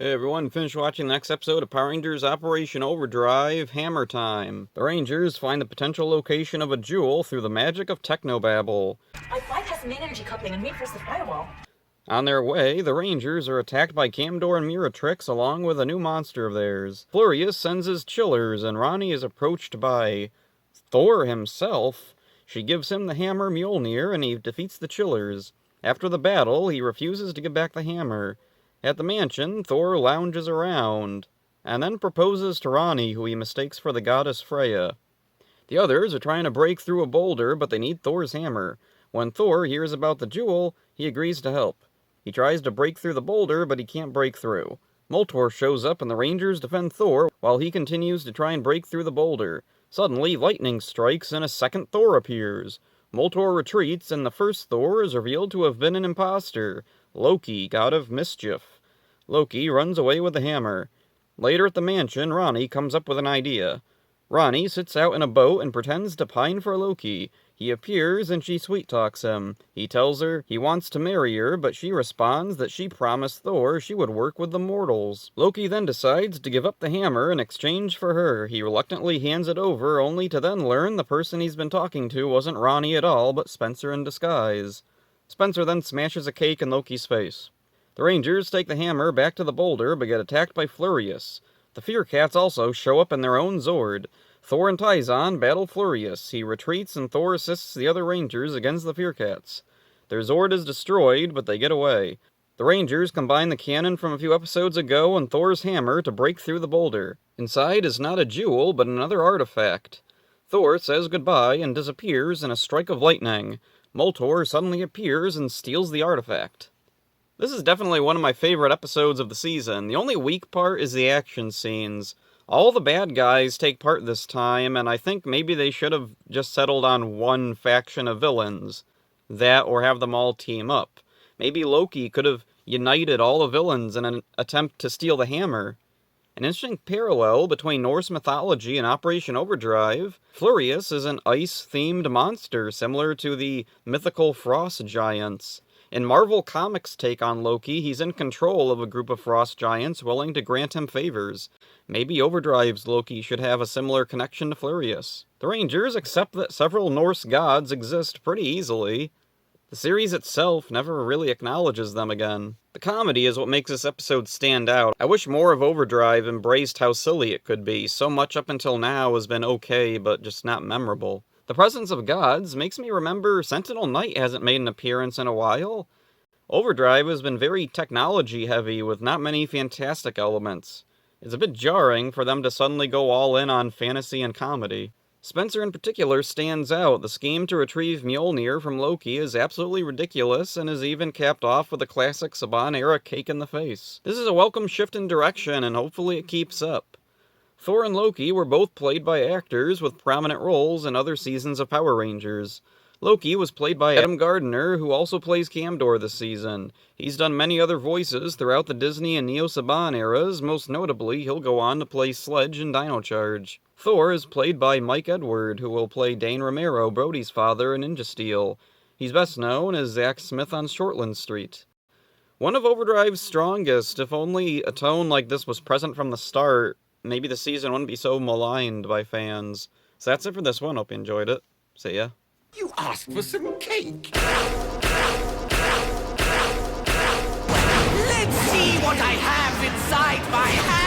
Hey everyone, finished watching the next episode of Power Rangers Operation Overdrive, Hammer Time. The Rangers find the potential location of a jewel through the magic of technobabble. I bypass the main energy coupling and reinforce the firewall. On their way, the Rangers are attacked by Camdor and Miratrix along with a new monster of theirs. Flurious sends his chillers and Ronnie is approached by Thor himself. She gives him the hammer Mjolnir and he defeats the chillers. After the battle, he refuses to give back the hammer. At the mansion, Thor lounges around, and then proposes to Ronnie, who he mistakes for the goddess Freya. The others are trying to break through a boulder, but they need Thor's hammer. When Thor hears about the jewel, he agrees to help. He tries to break through the boulder, but he can't break through. Moltor shows up and the Rangers defend Thor, while he continues to try and break through the boulder. Suddenly, lightning strikes and a second Thor appears. Moltor retreats, and the first Thor is revealed to have been an imposter, Loki, god of mischief. Loki runs away with the hammer. Later at the mansion, Ronnie comes up with an idea. Ronnie sits out in a boat and pretends to pine for Loki. He appears and she sweet-talks him. He tells her he wants to marry her, but she responds that she promised Thor she would work with the mortals. Loki then decides to give up the hammer in exchange for her. He reluctantly hands it over, only to then learn the person he's been talking to wasn't Ronnie at all, but Spencer in disguise. Spencer then smashes a cake in Loki's face. The Rangers take the hammer back to the boulder, but get attacked by Flurious. The Fear Cats also show up in their own Zord. Thor and Tyzon battle Flurious. He retreats and Thor assists the other Rangers against the Fear Cats. Their Zord is destroyed, but they get away. The Rangers combine the cannon from a few episodes ago and Thor's hammer to break through the boulder. Inside is not a jewel, but another artifact. Thor says goodbye and disappears in a strike of lightning. Moltor suddenly appears and steals the artifact. This is definitely one of my favorite episodes of the season. The only weak part is the action scenes. All the bad guys take part this time, and I think maybe they should have just settled on one faction of villains. That, or have them all team up. Maybe Loki could have united all the villains in an attempt to steal the hammer. An interesting parallel between Norse mythology and Operation Overdrive. Flurious is an ice-themed monster similar to the mythical frost giants. In Marvel Comics' take on Loki, he's in control of a group of frost giants willing to grant him favors. Maybe Overdrive's Loki should have a similar connection to Flurious. The Rangers accept that several Norse gods exist pretty easily. The series itself never really acknowledges them again. The comedy is what makes this episode stand out. I wish more of Overdrive embraced how silly it could be. So much up until now has been okay, but just not memorable. The presence of gods makes me remember Sentinel Knight hasn't made an appearance in a while. Overdrive has been very technology-heavy with not many fantastic elements. It's a bit jarring for them to suddenly go all in on fantasy and comedy. Spencer in particular stands out. The scheme to retrieve Mjolnir from Loki is absolutely ridiculous and is even capped off with a classic Saban-era cake in the face. This is a welcome shift in direction and hopefully it keeps up. Thor and Loki were both played by actors with prominent roles in other seasons of Power Rangers. Loki was played by Adam Gardner, who also plays Camdor this season. He's done many other voices throughout the Disney and Neo-Saban eras. Most notably, he'll go on to play Sledge in Dino Charge. Thor is played by Mike Edward, who will play Dane Romero, Brody's father in Ninja Steel. He's best known as Zach Smith on Shortland Street. One of Overdrive's strongest. If only a tone like this was present from the start, maybe the season wouldn't be so maligned by fans. So that's it for this one. Hope you enjoyed it. See ya. You asked for some cake. Let's see what I have inside my hand.